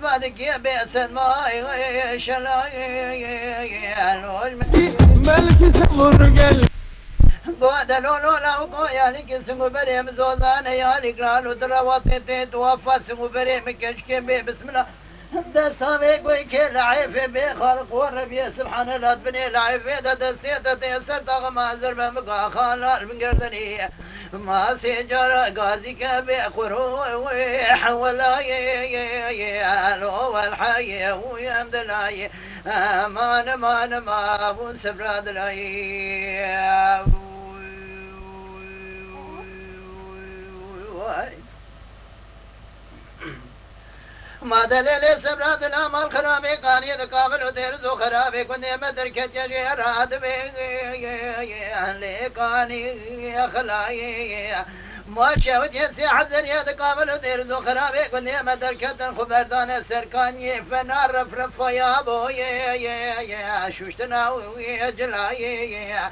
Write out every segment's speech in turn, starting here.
بعدك بأسد ما ملك صبر قلب قاد لولو لا وقويا لك سمو بريم زوزان يا لك رالو درواتي توفى سمو بريم كشكي بسم الله دستامي قوي كل عيفي بخلق وربي سبحان الله بني العيفي دستي تيسر تغما زرب مقا خالار من قردني ما سيجر غازي كبي قروح ولا يالو والحي ويمد لاي امان ما ونسبراد لاي ما دليل سبراد الامال خرابي قاني ذكابل ودير زو خرابي كنت مدر كجي راد بي قاني خلاي ما شاود يسي حبزن يا ذكابل ودير زو خرابي كنت مدر كتن خبردان سركاني فنار رفرف يا بو شوشتنا ويجلاي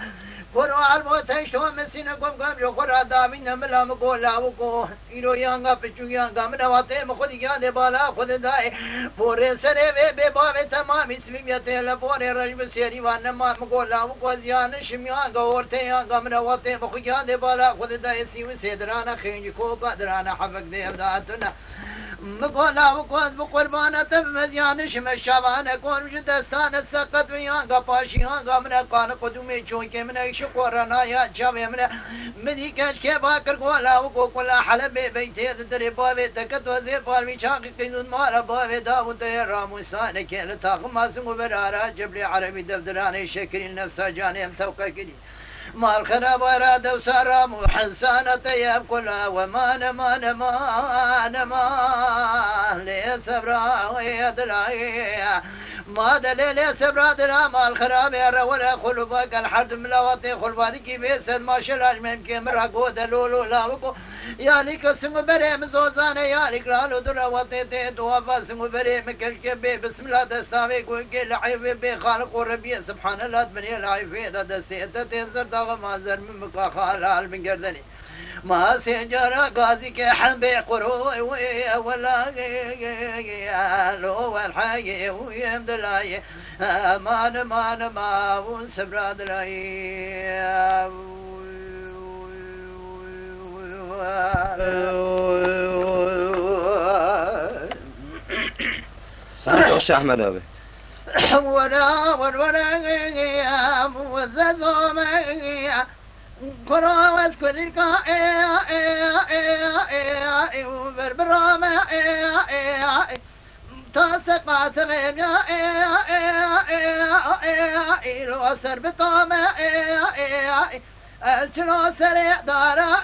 فرو الموت شو مسينا قم جو خرا دامين ملا مقولا وقو إلو يانغا بچو يانغا منواتي مخود ياندي بالا خود داي فوري سري بي بابي تمام اسمي ميتيلا فوري رجب سيري وانما مقولا وقو زيان شميانغا ورتي يانغا منواتي مخود ياندي بالا خود داي سيو سيدرانا خينجي كوبا درانا حفق دي ابداتنا مقولا وقوز بقربانة بمزيانش مشابانة كون وش دستان السقط ويانغا باشيانغا من قان قدومي چونكي من شكورنا يا شابي من يكاش كيفا كرقولا وقولا حلبي بيتي تدري بابي تكت وزي فارمي شاقي قينون مارا بابي داود راموسانة كيل تاخم ماسمو برارا جبلي عربي دفتراني شكري نفسا جاني امتوقع كدي ما الخراب وراد وسارة محسانة طيب كلها وما نما لي سبرا ويدلاي ما دليل سبرا دلا ما الخراب يا ولا خلفك الحرد ملوطي خلفاتك بيسد ما شلاش ممكن مرقو دلولو لاوكو يعني كسم بريم زوزانة يعني كرالو دلوطي توفى سم بريم كشكبي بسم الله دستاوي كوكي لعيفي بخالق وربي سبحان الله بني العيفي دستي تنزر ما زر من مقا خالال من قردني ما سيجرى قاضي كحنبي قروي ولا لو والحي ويمد لاي ما ونسبراد لاي سامح احمد ابي ولا موززو ميا كراوس كلكا وبربرام تاسقات غيميا لو سربتوم الجلو سريع دارا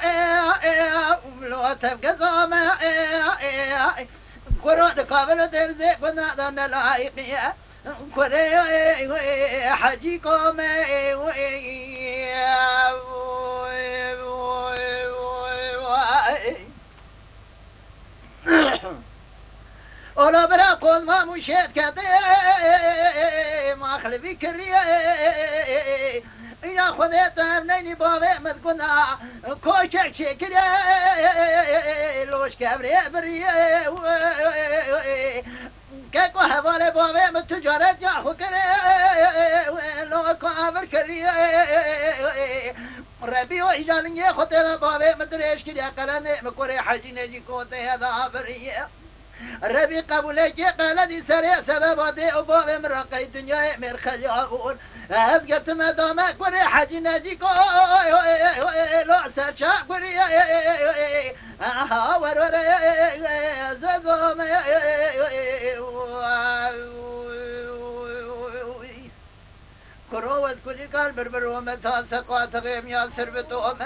لو تبقزوم كرود قابل درزي كنا دان لايقيا كوري حجيكم ولا برا قوز ما مشيت كده ما خلفي كريه يا خذيت مني بابي مذكنا كوشك شكري لوش كبري بريه كيكو هذول بابي من تجارة ياخو كري لو كافر كري ربي وحجالني خطينا بابي مدري ايش كري قلني مكوري حاجي نجي كوتي هذا بريه ربي قبولك قلدي سريع سبب دي وبابي مرقي الدنيا مرخي عقول أذكرت مدامك وري حاجي نجيكو لو سرشا وري وري زغوم كروز كل قلب بربرو متا سقات غيم يا سربتوم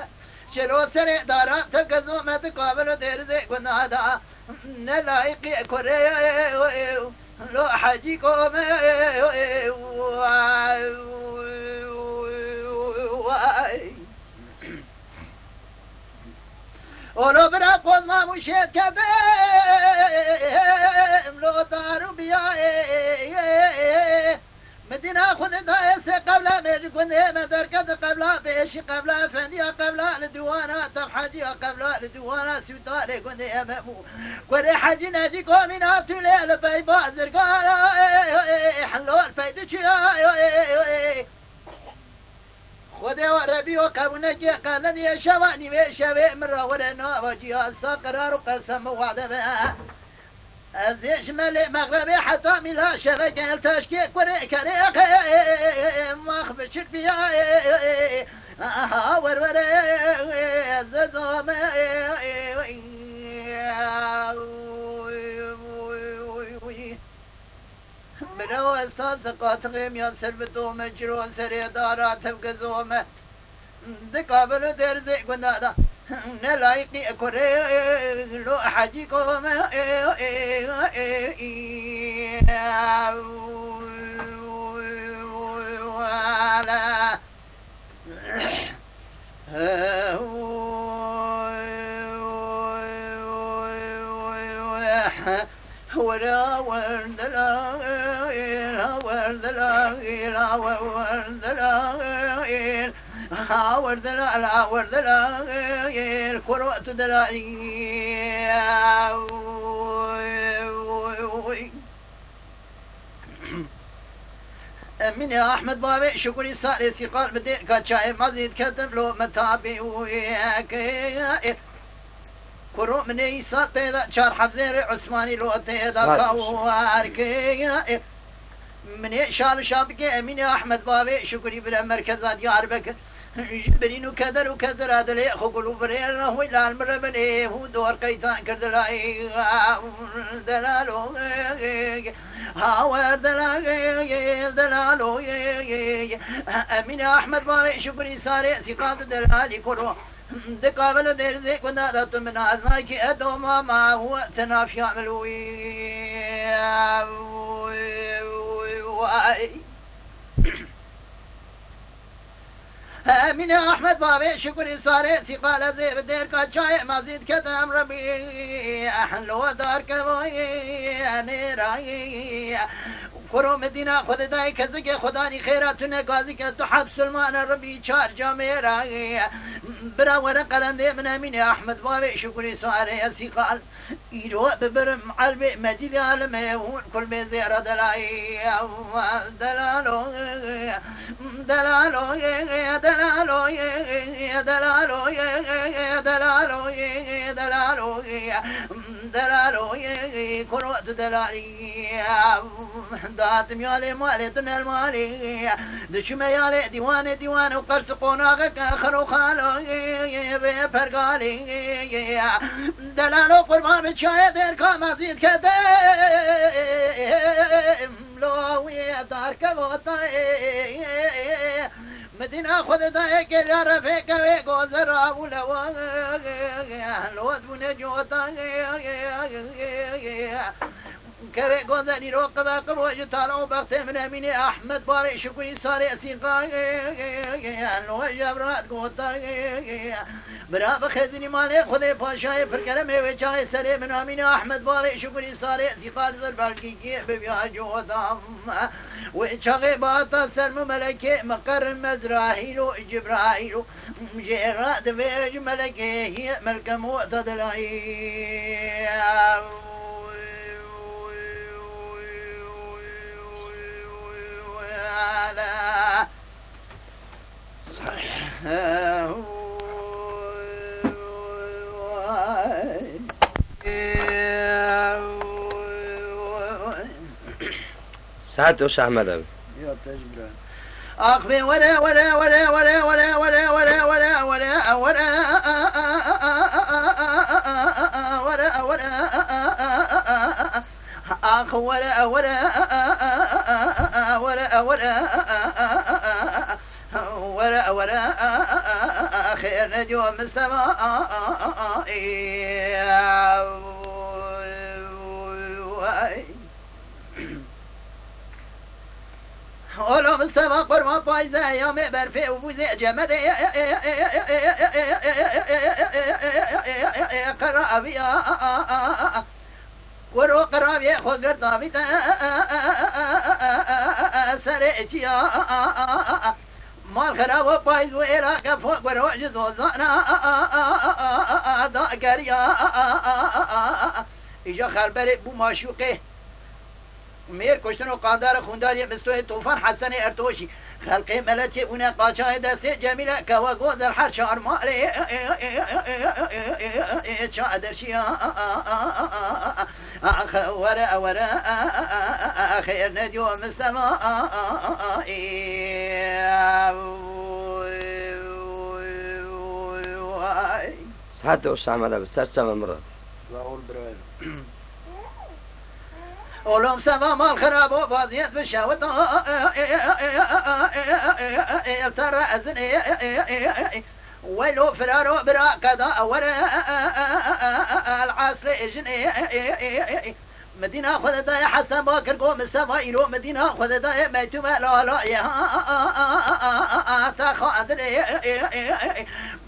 شلو سريع دارا تكزو متقابل ديرزي كنا هذا نلاقي كوري لو حاجيكم ولو برا قوز ما مشيت كدم لو دارو بيا مدينة خذ دايس قبل ميج كني مدركت قبل بيش قبل فندية قبل الدوانا تحجي قبل الدوانا سوتالي كني مأمو كوري حجي ناجي كومينات ليل بيبا زرقانا حلو الفايدة خذي وربي وقبنا جي قالني شواني وشوي مرة ورنا وجيها سقرار وقسم وعدما أزيش ملي مغربي حتى ملا شبكة التشكيك وريك ريك ما خبش فيها وروري زدوم برو استاذ قاتغيم يا سربتو مجرون سري دارات تفقزوم دقابل درزي قنادا نلايقني كوري لو حجيكم ولا ورا ورد لا ورد لا ورد لا ورد لا ورد لا كروت دلالي من يا أحمد بابي شكري سالسي قال بدي كاتشاي مزيد كتب له متابي وياك كرو من يسات ذا شار حفزير عثماني لو ذا كوارك من شال شابك من يا أحمد بابي شكري بلا مركزات ديار بكر جبرين وكدر وكدر هذا لي خقلوا برينا هو إلى المربني هو دور كيتان كردلاي دلالو هاور دلالو من يا أحمد بابي شكري ساري سقاط دلالي كرو دقابل درزي كنا دات من عزناك أدوما ما هو تناف يعملوا من أحمد بابي شكري صاري ثقال زي بدير كاتشاي مزيد كتم ربي أحلو دار كبوي أني راي كرو مدينة خود داي كزك خداني خيراتنا قازي كتو حب سلمان ربي چار جاميرا برا ورق قرنده من امين احمد بابي شكري صاري ثقال إيرو ببرم عربي مجيد عالم يهون كل بزيارة دلائي دلالو دلالو دلالو دلالو دلالو دلالو دلالو كروت دلالي دات ميالي مالتن المالي دشم يالي ديوان وقرص قوناغك خرو خالو بفرقالي دلالو قربان بشايد اركام زيد كدم لو دار كبوتاي مدينة خذ دايك يا رفيق ويقوزر ولو الود ونجوتا كبي قوزني روقبا قبوج تارو بغت من اميني احمد باري شكري صاري سيقا الوجه برات قوتا برا بخزني مالي خذي باشاي فركرمي وجاي سري من اميني احمد باري شكري صاري سيقا زر بالكي ببيا جوتا وشغي باتا سلم ملكي مقر مزراهيلو جبراهيلو جيرات فيج ملكي هي ملك معتدلاي سعد وش أحمد أبي يا تجبر أخبي ولا ولا ولا ولا ولا ولا ولا ولا ولا ولا ولا ولا أخ ولا ولا ولا ولا ولا خير نجوم السماء ولو مستوى قرما فايزة يوم برفي وفوزي جمد قرابيا ورو قرابي خذ قرطابي سريتيا مال خراب بايز وإراك فوق وروجز وزانا دا قريا إجا خربري بو معشوقه میر کشتن و قاندار خونداری مستوی طوفان حسن ارتوشی خلقی ملتی اونه قاچای دست جمیله که و گوزر هر شار مالی چادرشی وره وره خیر ندیو مستمع ساعت وش عملها بس سرسم مرات علوم سما مال خراب و بازیت بشوت ترى أزني ويلو فرارو برا قضاء ورا العاصل اجني مدينة خذ داي حسن باكر قوم السمايلو مدينة خذ داي ميتو لا لا يا تاخذني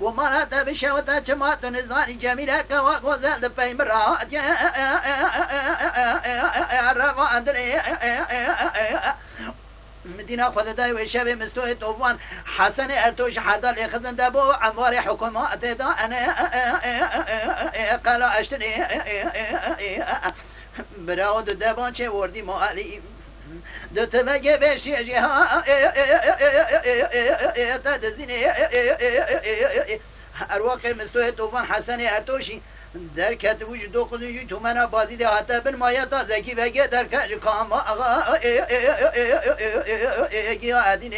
وما لا بشوت جماعة نزاني جميلة كوا غزال في مرات يا رفا أدري مدينة خذ داي وشبه مستوي طوفان حسن ارتوش حردال يخزن دابو عماري حكومات دا انا قال اشتري براود دابان چه وردی مالی دو تمگه بشی جها تدزینی ارواق مستوی طوفان حسن ارتوشی در کت وجود قدوی تو منا بازی ده حتی بن مایتا زکی بگه در کج کام آقا گیا عدین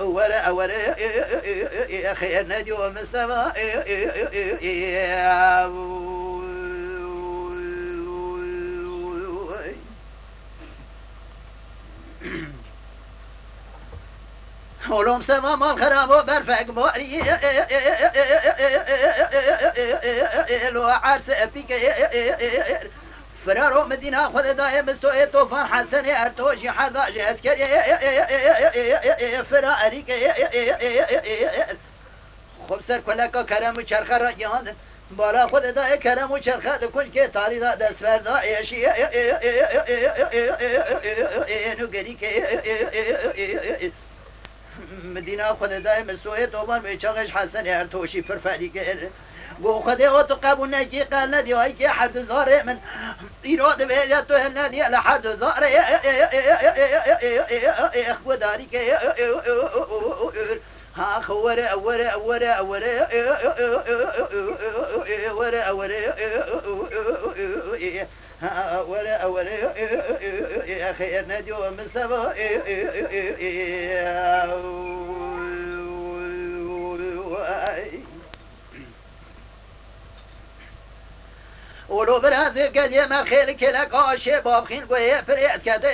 وره وره خیر ندی و مستوى علوم سما مال خراب و برفق باری لو عرس افیک فرارو مدینه خود دایم مستوی طوفان حسن ارتوشی حرداش اسکری فراری که خوب سر کلکا کرم و چرخه را جهاندن بالا خود دای کرم و چرخه دکش که تاری دا دست فردا ایشی نگری که مدينة خد دايم السوية طوبان بيشغش حسن ارتوشي فرفادي كير قو خدي وتقابو نجي قال ندي هاي حد زاري من إيراد بيجاتو النادي على حد زاري اخو داري كير ها خورة ورة ورة ورة ورة ورة ولا ولا يا خير نادي ومستوى ولو برازي قد يما خيلك لك عاشي باب خين وهي فريد كده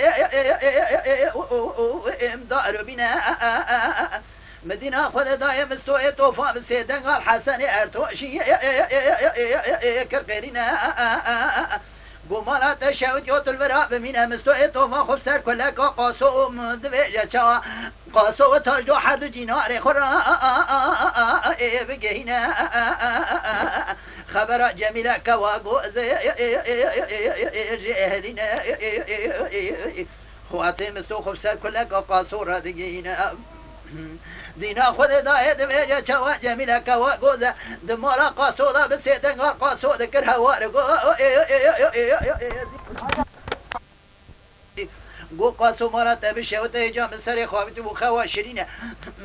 امدار بنا مدينة خذ دايم استوي طوفان بالسيدان قال حسن ارتوشي كرقيرنا قمالات شاود يوت الوراء بمينها مستوي طوفان خب سر كلك قاسو مدبيجة شوا قاسو تاجدو حد دينار خرا بقينا خبر جميلة كواقو جهلنا خواتي مستو خب سر كلك قاسو ردقينا دينا خود داية دميجة شوا جميلة كوا قوزة دمارا قاسودا بسيدن غار قاسودا كرها وارقو قو قاسو مارا تبشي وتيجا من سري خوابتو بخوا شرينة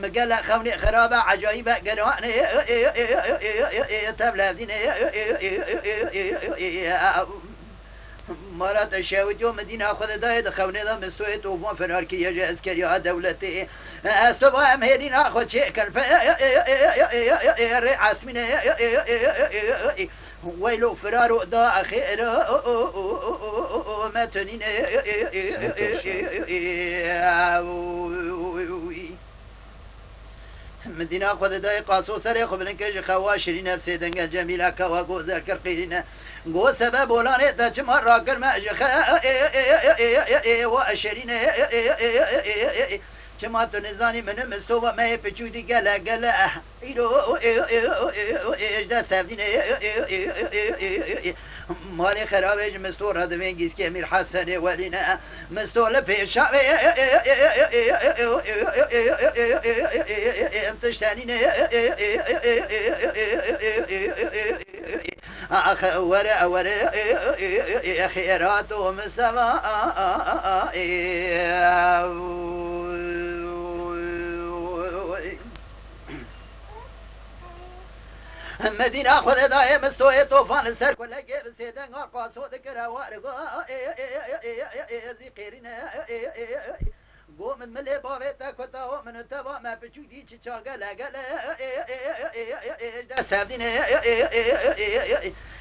مقالة خوني خرابة عجايبة قنواني تبلا دينا مرات الشاوت يوم مدينة خذ دايد خوني ذا مستوي طوفان فرار كي يجي عسكري دولتي استبا مهرين اخذ شيء كان عاصمين ويلو فرارو دا اخير متنين مدينة خذ داي قاسو سري خبرن كيج خواشرين نفسي دنگا جميلة كوا غوزر كرقيرين قو سبب ولاني تاج مرة كرما جخا واشرين چما تو نزانی من مستو و مه پچودی گله گله ایرو اجده سفدینه مالی خرابش مستو را دوینگیز که امیر حسن ولینه مستو لپیشا امتشتانینه وره خيرات ومستوى مدينة خذ دايم مستوي طوفان السر كل جيب سيدنا قاسو ذكر وارقا ذكرنا قوم من ملي بابيتا كتا من تبا ما بجودي تشاغا لا دا سردين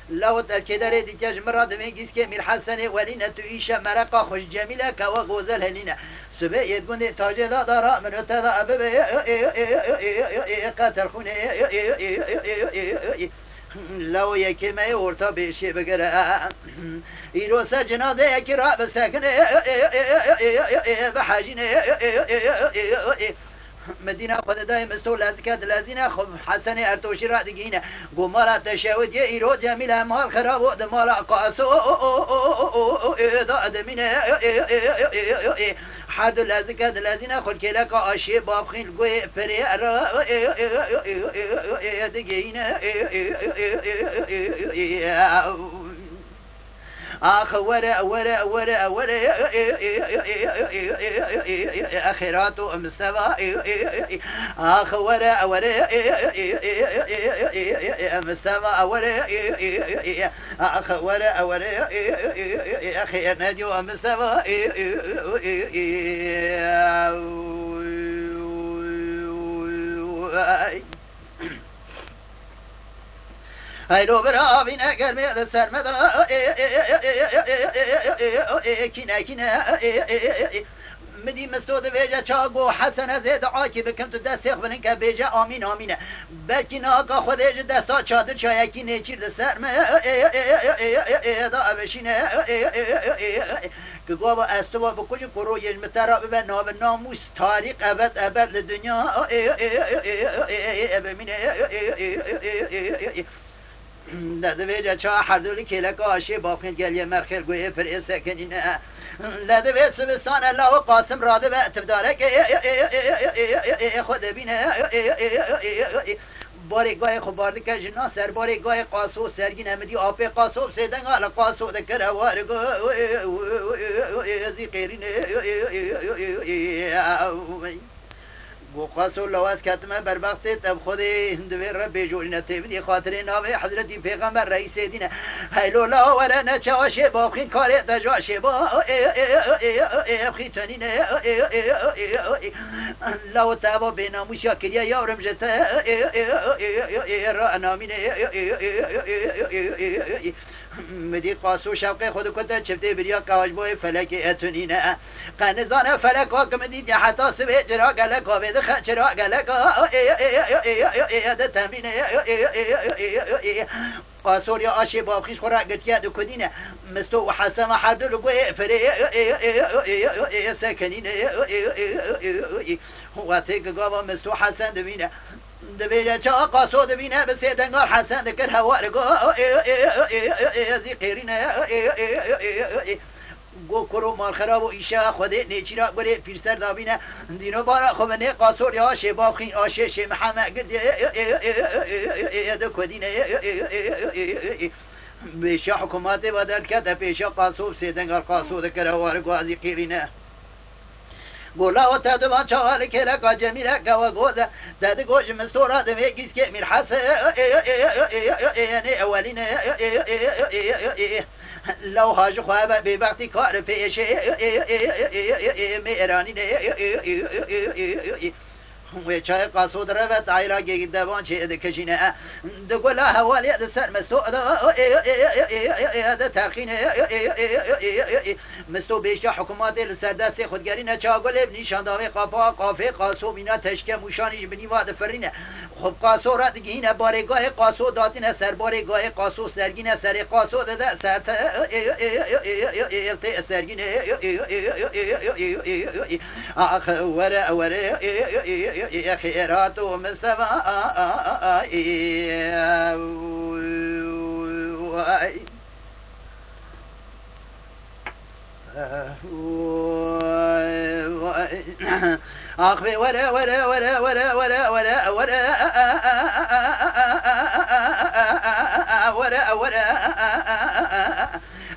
لو تركدر دي تجمر دميجيس كمير حسن ولينا تعيش مرقا خوش جميلة كوا غوزل هلينا سبع يدقون تاج دارا من تدا ببي قاتل خوني لو يكي ما يورتا بيشي بقرا يرو سر جنازه يكي راب ساكنه بحاجينه مدينة خد دايم استولى زكاة الذين خب حسن ارتوشي رادقين قمارة تشاود يرو جميلة مال خراب ودمال قاسو ضاد منه حد الزكاة الذين خد كلاك اشي بابخين قوي فري دقين آخ ورا أخيرات مستوى آخ ورا مستوى آخ ورا أخير ناديو مستوى هاي لو برا بينا قلبي السر مدى كنا مدي مستود بيجا چاقو حسن زيد عاكي بكم تدسيخ بنك بيجا آمين آمين بلكي ناقا خودش دستا چادر چايكي نيچير دسر دا بشين که گواه استوا بکوچ کرو یه مترا به ناموس تاریخ ابد لدنیا بمینه لدویجا چا حردولی کلک آشی باقین گلیه مرخیر گویه پر سکنینه لدوی سبستان الله و قاسم راده به اتفدارک خود بینه باری گای خبارد که جنا سر باری گای قاسو سرگین امدی آفی قاسو سیدن آل قاسو دکر وارگو زی قیرین بو قاسو لواز کتمه بر وقت تب خودی هندوی رب جولینا تیودی خاطر ناوی حضرتی پیغمبر رئیس دینه هیلو لا وره نچاشه باقین کاری دجاشه با خیتانینه لو تابا بیناموش یا کریا یارم جتا را نامینه مدی قاسو شوقی خود کتا چفته بریا قواج بوی فلک اتونینه قنزان فلک ها کم دیدی حتی سوی جرا گلک ها بید خچرا گلک ها ده تمرینه قاسور یا آشی بابخیش خورا گرتیا دو کدینه مستو و حسم حردلو گوی فری سکنینه وقتی که گاوا مستو حسن دوینه دبيجا چا قاسو دبينا بسيدنگار حسن دكر هوارگو زي قيرنا گو کرو مال خراب و ایشا خوده نیچیرا گره پیرسر دابینه دینو بارا خوبنه قاسور یا شباب خین آشه شه محمد گرده دو کدینه بیشا حکومات بدل کده پیشا قاسو سیدنگار قاسو دکر هوارگو زي قيرنا بولا و تدوان چهار کلکا جمیله گوا گوزه داد گوش مستورا دوی گیس که میر حسن اولین لو هاج خوابه بی وقتی کار پیشه میرانی و چای قصود روت عیلاقی دوان چه دکشینه دگولا حوالی سر مستو ترخینه مستو بیشتر حکومت لسر دست خودگری نچاگل نشان داوی قافا قافه قاسو بینا تشکه موشانیش بنی واد فرینه خب قاسو را دیگه بارگاه قاسو دادین سر بارگاه قاسو سرگین سر قاسو ده سر سرگین آخ وره خیرات و مصطفی آخ وره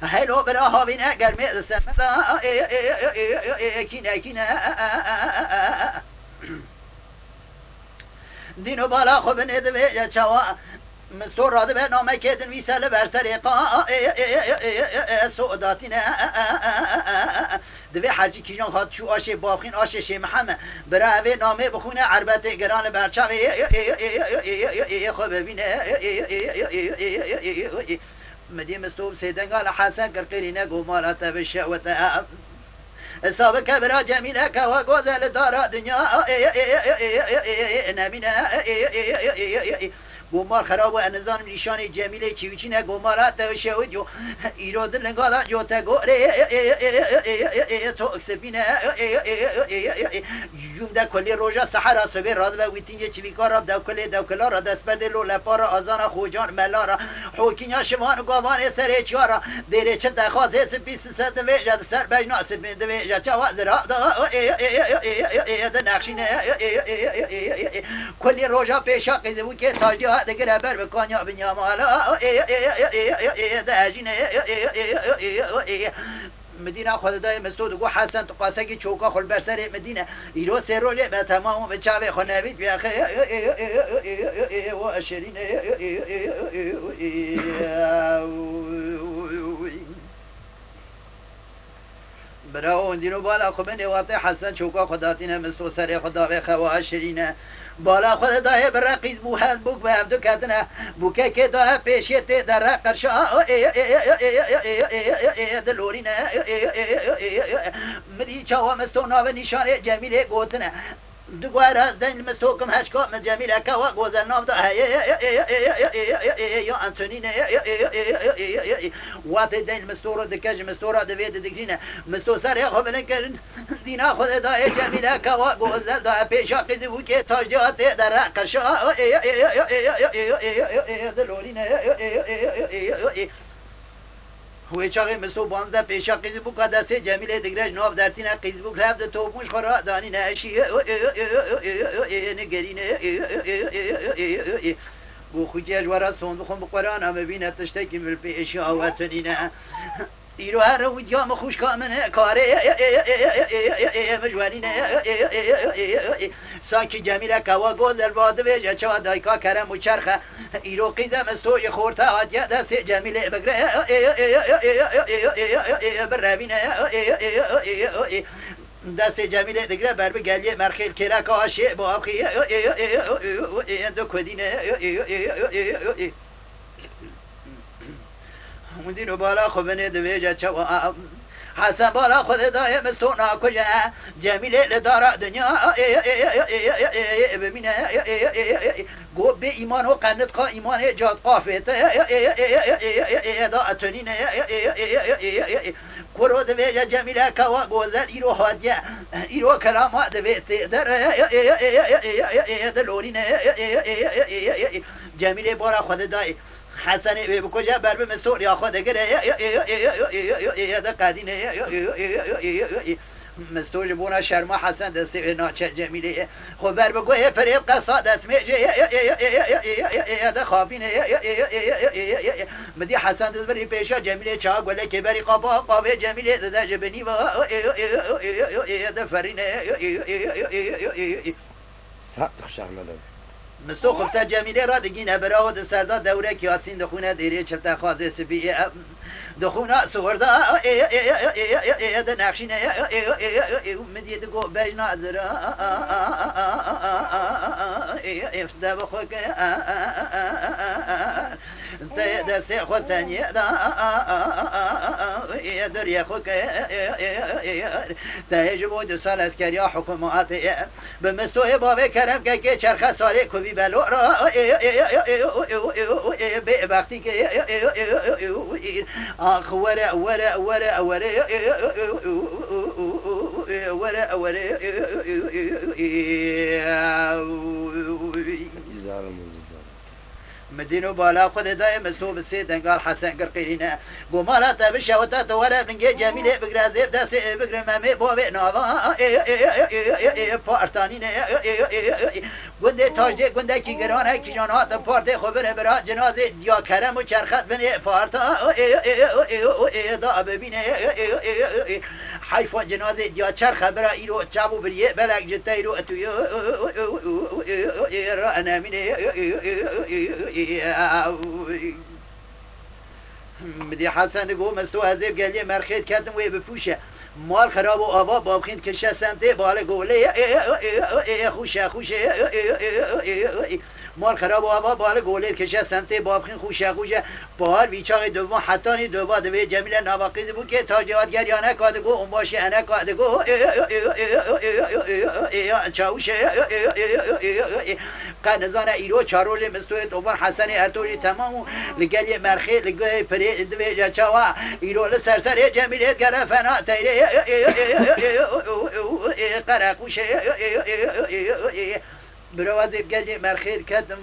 هلو برا هاوینه گرمه سمتا کینه دینو بالا خوب ندوه چوا مستور راده به نامه کدن ویساله بر طریقا سعوداتینه دوی حرجی کیجان خواد چو آشه بابخین آشه شیمحمه برای نامه بخونه عربت گران برچاوه خوب ببینه مدی مستوب سیدنگال حسن کرقیری نگو مالات بشوته سابق برا جمیله که و گوزل دارا دنیا نبینه گمار خراب و انزان نشان جمیله چیوچینه گمارات شود جو ایراد لنگالا جو تگوره تو اکسبینه یوم ده کلی روژا سحرا صبح راز و ویتینجه چویکارا دو کلا را دست برده لوله پارا آزان خوجان ملارا حوکینیا شوان و گاوان سر چیارا دیره چه دخوازه سپیس ست ویجا سر بجنا سپین ویجا چواز را ده نقشینه کلی روژا پیشا قیزه که تاجی دگر بر بکانیا بنیا مالا دهجینه مدینه خود دای مسعود گو حسن تو قاسگی چوکا خل بر سر مدینه ایرو سرول به تمام به چاوی خنوید بیا خ و اشرین براون دینو بالا خو بنی واطی حسن چوکا خداتینه مسعود سر خدا به خوا اشرینه بالا خود دای برقیز بو هز بوک به دو کدنه بوکه که دای پیشیت در قرشا دلورینه مدی چاوا مستونا و نشانه جمیله گوتنه دوباره از دین مستوکم هشکا من جمیله که و گوزن نام ده یا انتونینه وقت دین مستور دکج مستور دوید دگرینه مستو سر خوب نکرد دینا خود دای جمیله که و گوزن ده پیشا قیدی بود که تاجات در قرشا دلورینه وی چاقی مستو بانزده پیشا قیزبوک دسته جمیله دگرش ناف درتینه قیزبوک رفت توپوش خورا دانی نهشی نگرینه گو خوچی اجوارا صندوقم بقران همه بینه تشتکی ملپیشی آواتنینه ایرو هر رو جام خوش کامنه کاره مجوانینه سانکی جمیله کوا گل الواده ویجا چوا دایکا کرم و چرخه ایرو قیدم استوی خورتا آدیا دست جمیله بگره بروینه دست جمیله دگره بر بگلیه مرخیل کرک آشه با آخی دو کدینه مدینو بالا خوبنه دویجا چوا حسن بالا خود دای مستونا کجا جمیله لدارا دنیا ببینه گو به ایمان و قنت قا ایمان جاد قافت دا اتنینه کرو دویجا جمیله کوا گوزل ایرو حادیه ایرو کلام دویت در دلورینه جمیله بالا خود دای حسن به کجا بر به مستور یا خود گره یا قدینه مستور بونا شرما حسن دسته ناچه جمیله خو بر بگوه پریب قصا دست میجه یا خوابینه مدی حسن دست بری پیشا جمیله چا گله که بری قابه جمیله دده جبنی و یا فرینه صدق شهمده مستو خب سر جمیله را دگینه برای د سردا دوره کیاسین دخونه دیره چرت خوازه سبی دخونه سوردا د نقشینه مدید گو بجنا درا افدا بخوک دست خود تنیه در یخوک تهجبو دو سال اسکری حکومات به مستوی بابه کرم که چرخه ساله کوبی بلو را به وقتی که آخ وره وره وره وره وره وره مدينو بالا خود دايم مستوب السيد انقال حسن قرقيرينا بومالا تبشا وتاتا ولا بنجي جميل بقرازيب داس بقر مامي بوبي نوفا فارتانينا گنده تاجده گنده کی گرانه کی جانات فارده خبر برا جنازه یا کرم و چرخت بنه فارتا دا ببینه حیفا جنازه یا چرخ برا ایرو چابو بریه بلک جتا ایرو اتوی را انامینه مدي حسن دقو مستو هزيب قال لي مرخيت كاتم وي بفوشه مال خراب و آوا بابخين كشا سمته بالا قولي خوشه خوشه مال خراب و آوا بالا قولي كشا سمته بابخين خوشه خوشه بار بیچاره دوم حتی نی دوباره دوی جمیل نواقید بود که تاجوات گریانه کادگو اون باشه انا کادگو چاوشه قنزان ایرو چارول مستوی دوباره حسن ارتوری تمامو لگلی مرخی لگلی پری دوی چاوا ایرو لسرسر جمیل گرفنا تیره قرقوشه بروازی بگلی مرخی کدم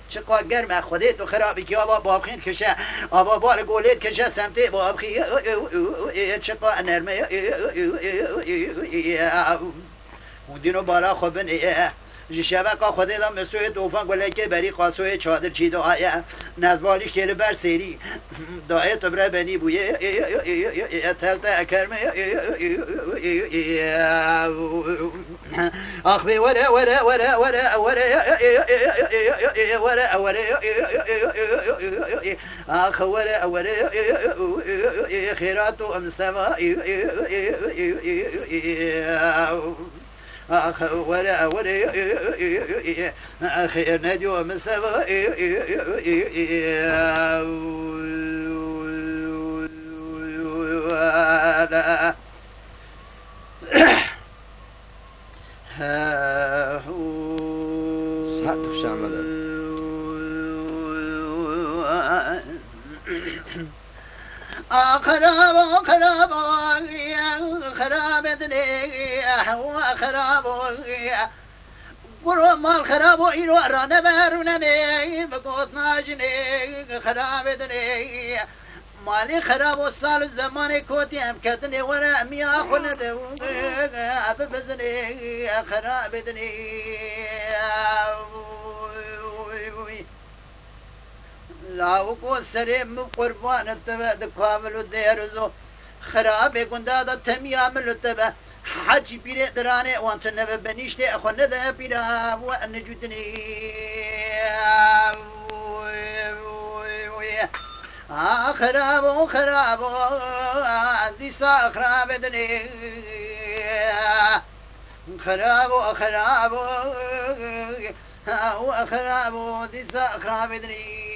چقا گرم خودت و خرابی که آبا بابخین کشه آبا بال گولید کشه سمته بابخی چقا نرمه اون دینو بالا خوبن شبکه خودت هم مستوی توفان گله که بری قاسوی چادر چی دعایه نزبالیش که بر سری دعای تبره بنی بویه تلتا اکرمه اخوی وره وره وره وره وره وره وره اخ وره وره خیرات و امستما اخ ولا ولا خير نجوى مستوى خراب خراب خراب دنيا خراب برو مال خراب وإيرو رانا بارونني بقوت ناجني خراب دنيا مالي خراب والصال الزمان كوتي ام كتني ورا ميا خلد ببزني خراب دنيا لاوكو سريم قربان التبع دكامل الديرزو خراب قندادا تميامل التبع حجي بيري دراني وانت نبا بنيشتي اخو ندا بيرا وان جدني خراب خراب ديسا خراب دني خراب خراب خراب ديسا خراب دني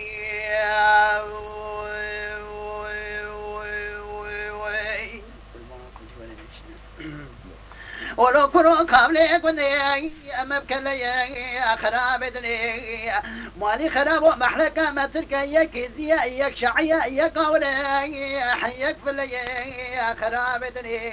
ولو كرو كاملي كني أما بكلي خراب دني مالي خراب محرقة ما تركي يكزي يك شعيا يك قولي حيك فلي خراب دني